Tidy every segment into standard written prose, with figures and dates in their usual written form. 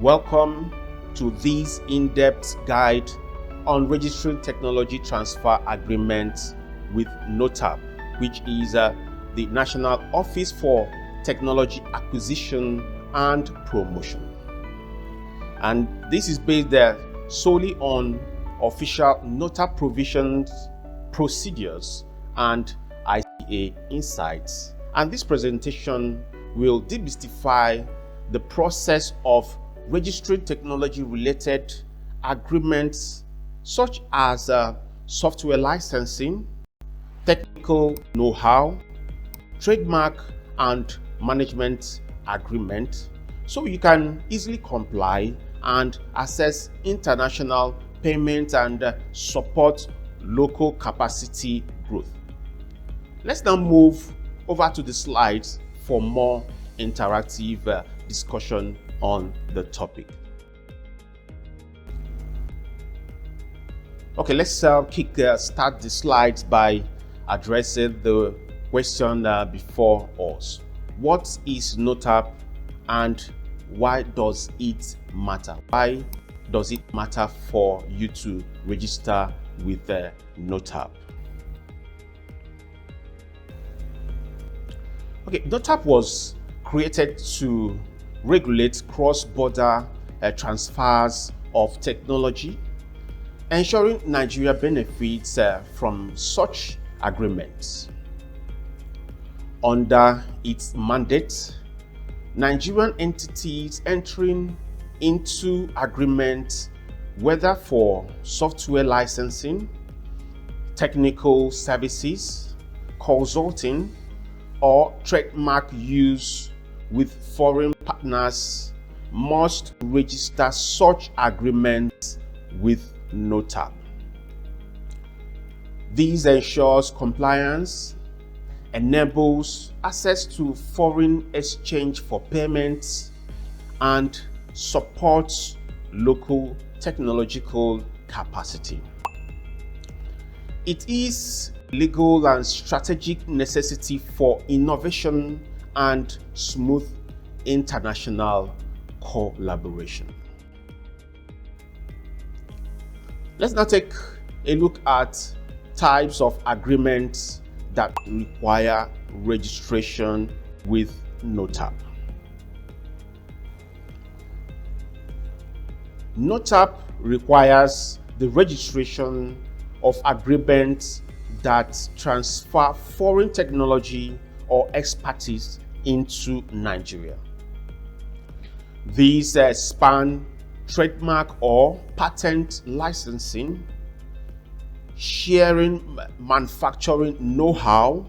Welcome to this in-depth guide on registering technology transfer agreements with NOTAP, which is the National Office for Technology Acquisition and Promotion. And this is based solely on official NOTAP provisions, procedures, and ICA insights. And this presentation will demystify the process of registering technology-related agreements such as software licensing, technical know-how, trademark and management agreement, so you can easily comply and access international payments and support local capacity growth. Let's now move over to the slides for more interactive discussion on the topic. Okay, let's start the slides by addressing the question before us. What is NOTAP and why does it matter? Why does it matter for you to register with NOTAP? Okay, NOTAP was created to regulate cross-border transfers of technology, ensuring Nigeria benefits from such agreements. Under its mandate, Nigerian entities entering into agreements, whether for software licensing, technical services, consulting, or trademark use with foreign partners, must register such agreements with NOTAP. This ensures compliance, enables access to foreign exchange for payments, and supports local technological capacity. It is legal and strategic necessity for innovation and smooth international collaboration. Let's now take a look at types of agreements that require registration with NOTAP. NOTAP requires the registration of agreements that transfer foreign technology or expertise into Nigeria. These span trademark or patent licensing, sharing manufacturing know-how,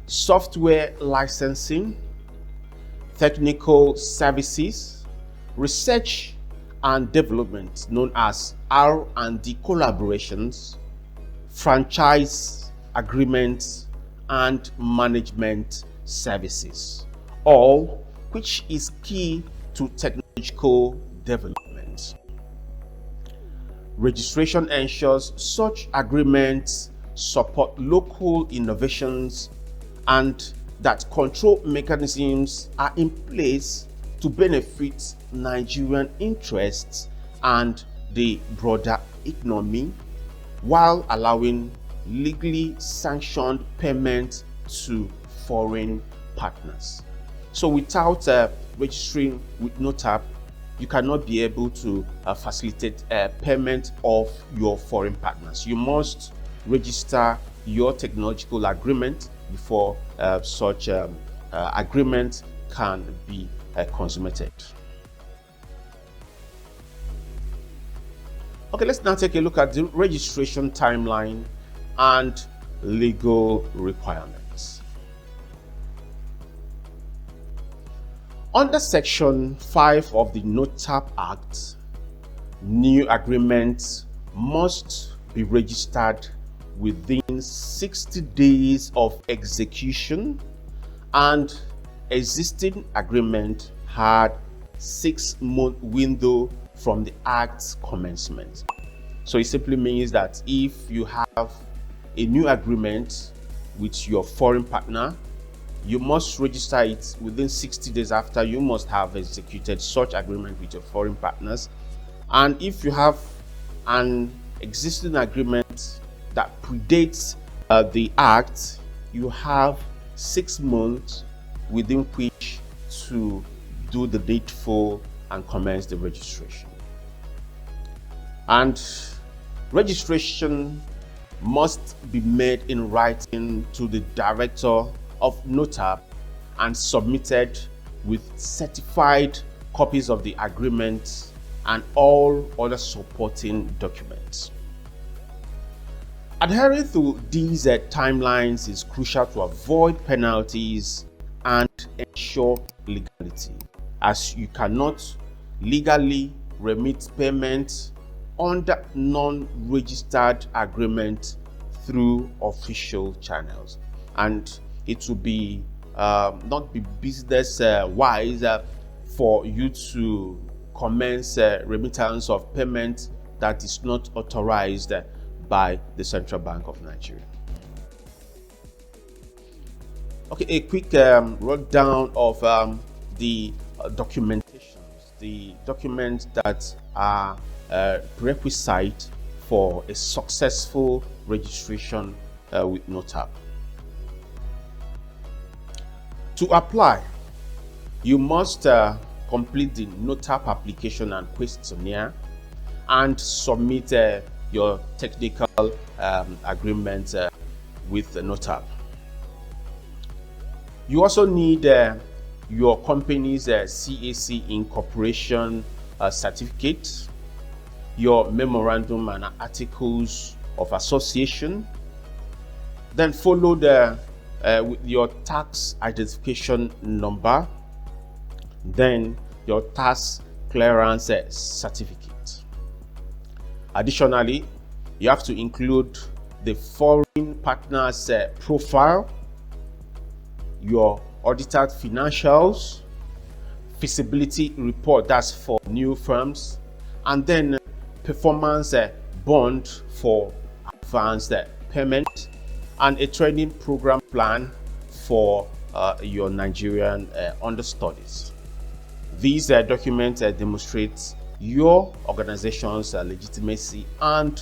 software licensing, technical services, research and development known as R&D collaborations, franchise agreements, and management services, all which is key to technological development. Registration ensures such agreements support local innovations and that control mechanisms are in place to benefit Nigerian interests and the broader economy, while allowing legally sanctioned payment to foreign partners. So without registering with NOTAP, you cannot be able to facilitate payment of your foreign partners. You must register your technological agreement before such agreement can be consummated. Okay, let's now take a look at the registration timeline and legal requirements. Under Section 5 of the NOTAP Act, new agreements must be registered within 60 days of execution, and existing agreement had 6-month window from the Act's commencement. So it simply means that if you have a new agreement with your foreign partner you must register it within 60 days after you must have executed such agreement with your foreign partners. And if you have an existing agreement that predates the act, you have 6 months within which to do the needful and commence the registration. And registration must be made in writing to the director of NOTAP and submitted with certified copies of the agreement and all other supporting documents. Adhering to these timelines is crucial to avoid penalties and ensure legality, as you cannot legally remit payment under non-registered agreement through official channels, and it will be not be business wise for you to commence remittance of payment that is not authorized by the Central Bank of Nigeria. Okay, a quick rundown of the documentations, the documents that are prerequisite for a successful registration with NOTAP. To apply, you must complete the NOTAP application and questionnaire and submit your technical agreement with the NOTAP. You also need your company's CAC incorporation certificate, your memorandum and articles of association, then followed with your tax identification number, then your tax clearance certificate. Additionally, you have to include the foreign partner's profile, your audited financials, feasibility report, that's for new firms, and then performance bond for advanced payment, and a training program plan for your Nigerian understudies. These documents demonstrate your organization's legitimacy and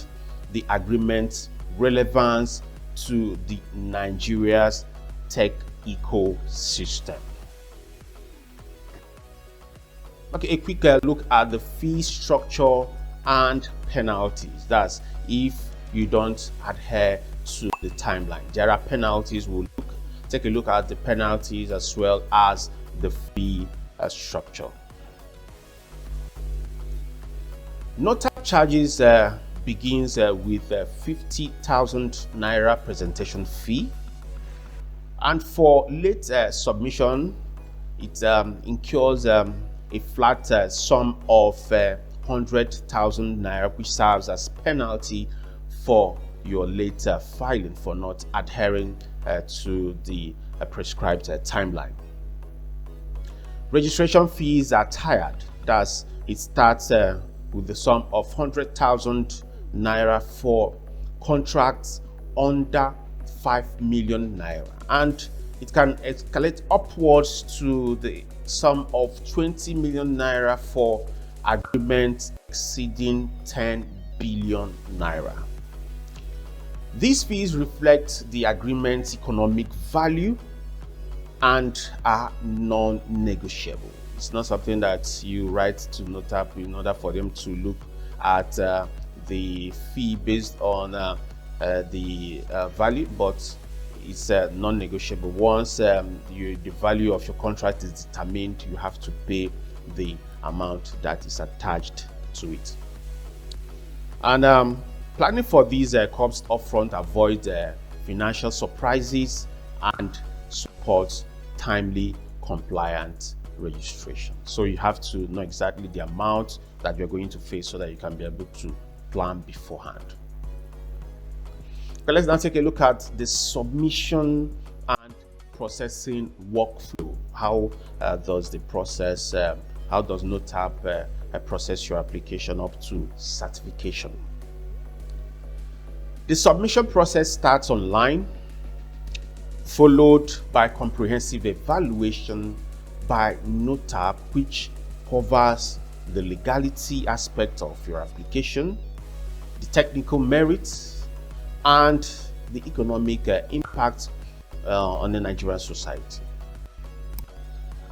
the agreement's relevance to the Nigeria's tech ecosystem. Okay, a quick look at the fee structure and penalties. That's if you don't adhere to the timeline. There are penalties. We'll take a look at the penalties as well as the fee structure. NOTAP charges begins with 50,000 naira presentation fee, and for late submission it incurs a flat sum of 100,000 naira, which serves as penalty for your later filing for not adhering to the prescribed timeline. Registration fees are tiered. Thus, it starts with the sum of 100,000 naira for contracts under 5 million naira, and it can escalate upwards to the sum of 20 million naira for agreements exceeding 10 billion naira. These fees reflect the agreement's economic value and are non-negotiable. It's not something that you write to NOTAP in order for them to look at the fee based on the value, but it's non-negotiable. Once the value of your contract is determined, you have to pay the amount that is attached to it. And planning for these costs upfront avoids financial surprises and supports timely, compliant registration. So you have to know exactly the amount that you're going to face so that you can be able to plan beforehand. Okay, let's now take a look at the submission and processing workflow. How does the process, how does NOTAP process your application up to certification? The submission process starts online. followed by comprehensive evaluation by NOTAP, which covers the legality aspect of your application, the technical merits, and the economic impact on the Nigerian society.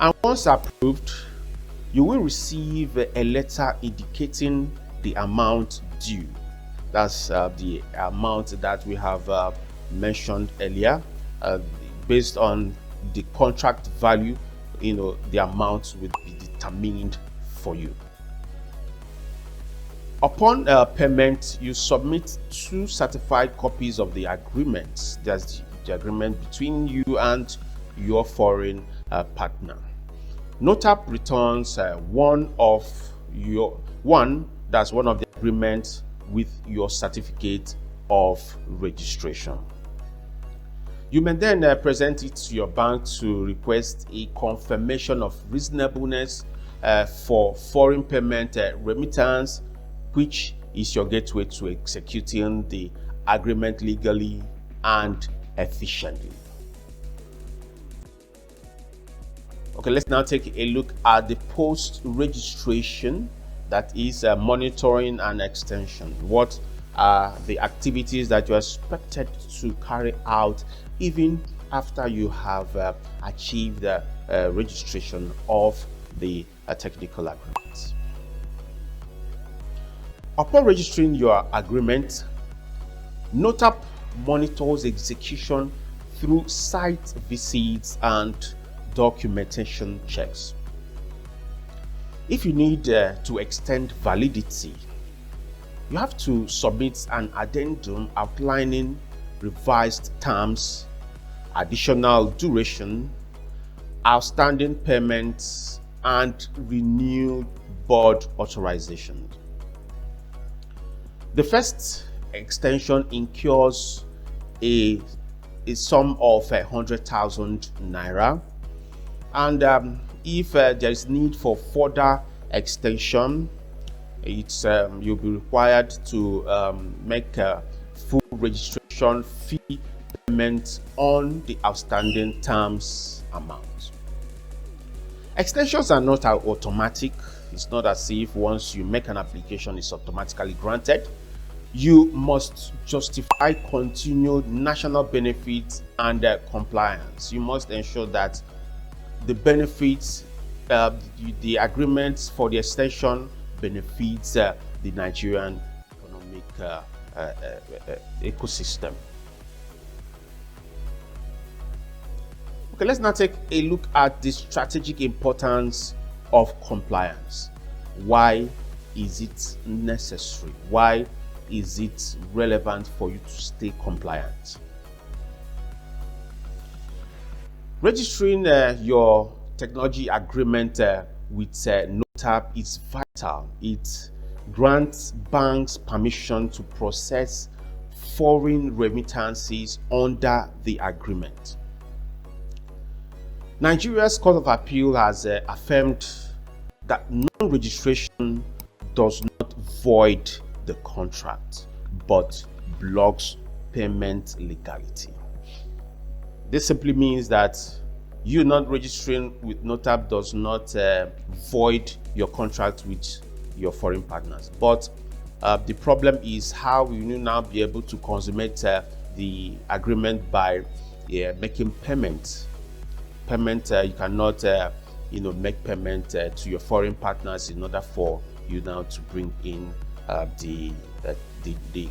And once approved, you will receive a letter indicating the amount due. That's the amount that we have mentioned earlier. Based on the contract value, the amount will be determined for you. Upon payment, you submit 2 certified copies of the agreement. That's the agreement between you and your foreign partner. NOTAP returns one of the agreements with your certificate of registration. You may then present it to your bank to request a confirmation of reasonableness for foreign payment remittance, which is your gateway to executing the agreement legally and efficiently. Okay, let's now take a look at the post-registration, that is monitoring and extension. What are the activities that you're expected to carry out even after you have achieved the registration of the technical agreement? Upon registering your agreement, NOTAP monitors execution through site visits and documentation checks. If you need to extend validity, you have to submit an addendum outlining revised terms, additional duration, outstanding payments, and renewed board authorization. The first extension incurs a sum of 100,000 naira, and if there is need for further extension, you'll be required to make a full registration fee payment on the outstanding terms amount. Extensions are not automatic. It's not as if once you make an application, it's automatically granted. You must justify continued national benefits and compliance. You must ensure that the benefits, the agreements for the extension benefits the Nigerian economic ecosystem. Okay, let's now take a look at the strategic importance of compliance. Why is it necessary? Why is it relevant for you to stay compliant? Registering your technology agreement with NOTAP is vital. It grants banks permission to process foreign remittances under the agreement. Nigeria's Court of Appeal has affirmed that non-registration does not void the contract, but blocks payment legality. This simply means that you not registering with NOTAP does not void your contract with your foreign partners. But the problem is how will you now be able to consummate the agreement by making payment. You cannot make payment to your foreign partners in order for you now to bring in the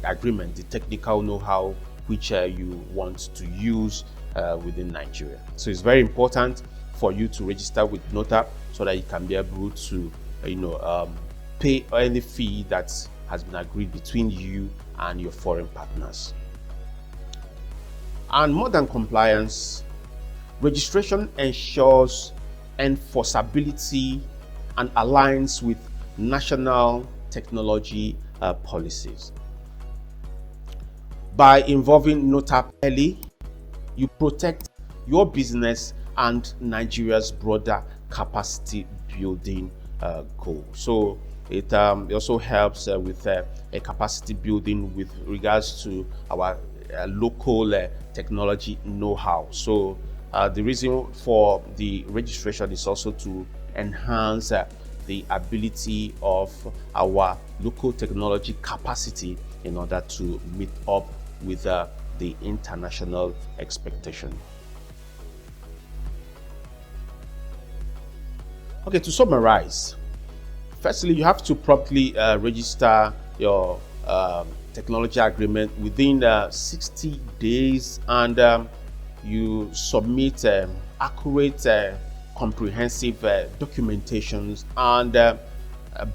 agreement, the technical know-how which you want to use within Nigeria. So it's very important for you to register with NOTAP so that you can be able to pay any fee that has been agreed between you and your foreign partners. And more than compliance, registration ensures enforceability and aligns with national technology policies. By involving NOTAP early, you protect your business and Nigeria's broader capacity building goal. So it also helps with a capacity building with regards to our local technology know-how. So the reason for the registration is also to enhance the ability of our local technology capacity in order to meet up with the international expectation. Okay, to summarize, firstly, you have to promptly register your technology agreement within 60 days, and you submit accurate, comprehensive documentations and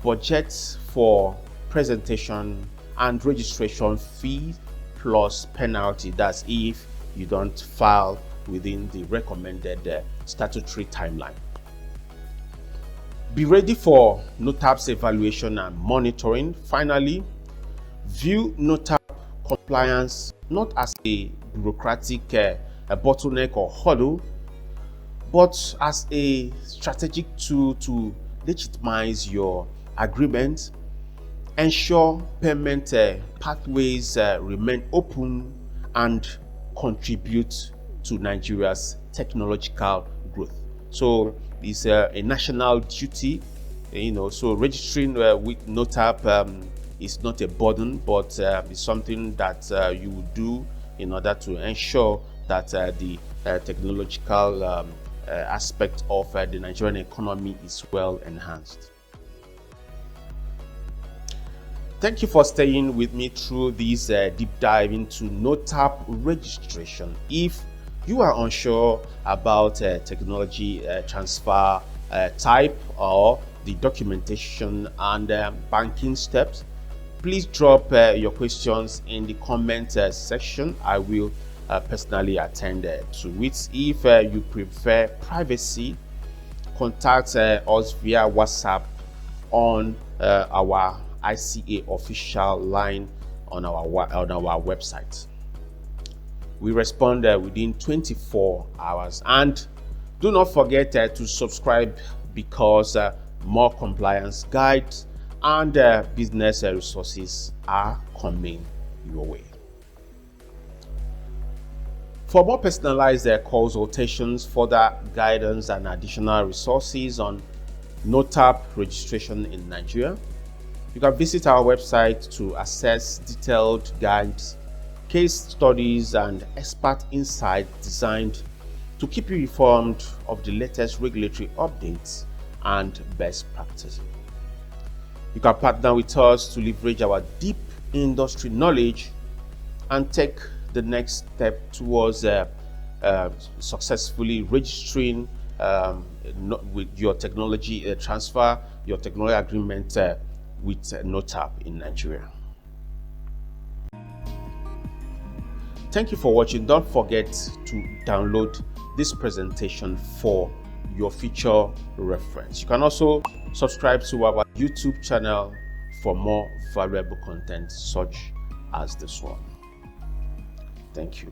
budgets for presentation and registration fee plus penalty. That's if you don't file within the recommended statutory timeline. Be ready for NOTAP's evaluation and monitoring. Finally, view NOTAP compliance not as a bureaucratic a bottleneck or hurdle, but as a strategic tool to legitimize your agreement, ensure payment pathways remain open, and contribute to Nigeria's technological growth. So it's a national duty, so registering with NOTAP is not a burden, but it's something that you will do in order to ensure that the technological aspect of the Nigerian economy is well enhanced. Thank you for staying with me through this deep dive into NOTAP registration. If you are unsure about technology transfer type or the documentation and banking steps, please drop your questions in the comment section. I will personally attend to it. If you prefer privacy, contact us via WhatsApp on our ICA official line on our website. We respond within 24 hours. And do not forget to subscribe, because more compliance guides and business resources are coming your way. For more personalized consultations, further guidance and additional resources on NOTAP registration in Nigeria, you can visit our website to access detailed guides, case studies and expert insights designed to keep you informed of the latest regulatory updates and best practices. You can partner with us to leverage our deep industry knowledge and take the next step towards successfully registering with your technology transfer, your technology agreement with NOTAP in Nigeria. Thank you for watching. Don't forget to download this presentation for your future reference. You can also subscribe to our YouTube channel for more valuable content such as this one. Thank you.